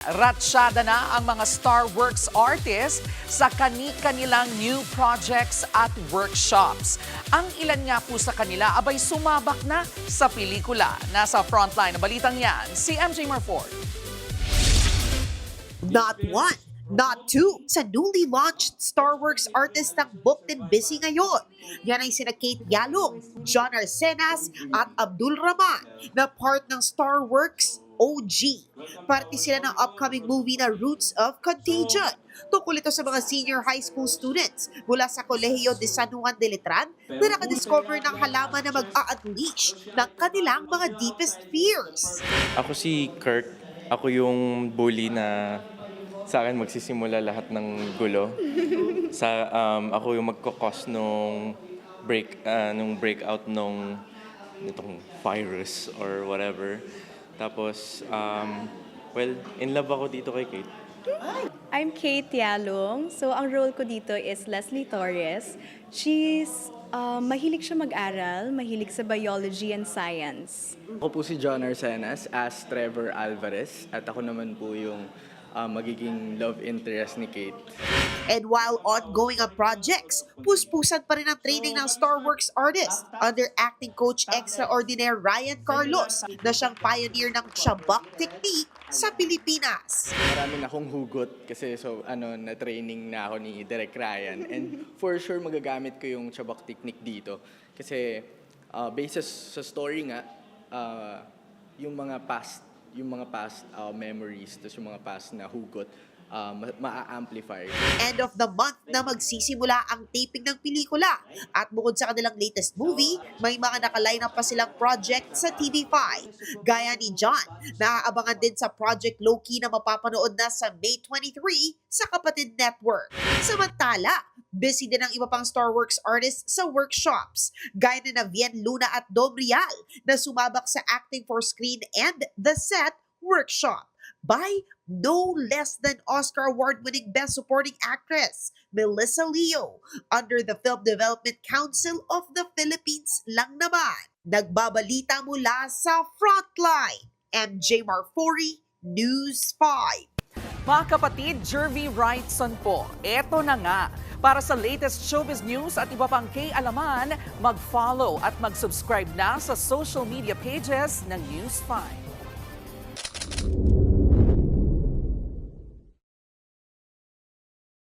Ratsyada na ang mga Star Works artists sa kani-kanilang new projects at workshops. Ang ilan nga po sa kanila abay sumabak na sa pelikula. Nasa frontline na balitang yan, si MJ Marford. Not one, not two, sa newly launched Star Works artist ang booked and busy ngayon. Yan ay sina Kate Yalong, John Arcenas at Abdul Rahman na part ng Star Works OG. Parte sila ng upcoming movie na Roots of Contagion. Tungkol ito sa mga senior high school students mula sa Kolehiyo de San Juan de Letran na nakadiscover ng halaman na mag-a-unleash ng kanilang mga deepest fears. Ako si Kirk. Ako yung bully na sa akin magsisimula lahat ng gulo. Ako yung magkakos nung breakout nung nitong virus or whatever. Tapos, in love ako dito kay Kate. I'm Kate Yalong. So, ang role ko dito is Leslie Torres. Mahilig siya mag-aral, mahilig sa biology and science. Ako po si John Arcenas as Trevor Alvarez at ako naman po yung magiging love interest ni Kate. And while ongoing ang projects, puspusan pa rin ang training ng Star Works artist under acting coach extraordinaire Ryan Carlos na siyang pioneer ng Chabak technique sa Pilipinas. Marami na akong hugot kasi na-training na ako ni Direk Ryan. And for sure magagamit ko yung Chabak technique dito kasi based sa story nga, yung mga past memories, tapos yung mga past na hugot, ma-amplify. End of the month na magsisimula ang taping ng pelikula. At bukod sa kanilang latest movie, may mga nakaline up pa silang project sa TV5. Gaya ni John, naaabangan din sa Project Loki na mapapanood na sa May 23 sa Kapatid Network. Samantala, busy din ang iba pang Star Works artists sa workshops, gaya na Vien Luna at Dom Rial na sumabak sa Acting for Screen and The Set workshop by no less than Oscar Award-winning Best Supporting Actress, Melissa Leo, under the Film Development Council of the Philippines lang naman. Nagbabalita mula sa Frontline, MJ Marfori, News 5. Mga kapatid, Jervy Wrightson po. Eto na nga. Para sa latest showbiz news at iba pang K-alaman, mag-follow at mag-subscribe na sa social media pages ng News 5.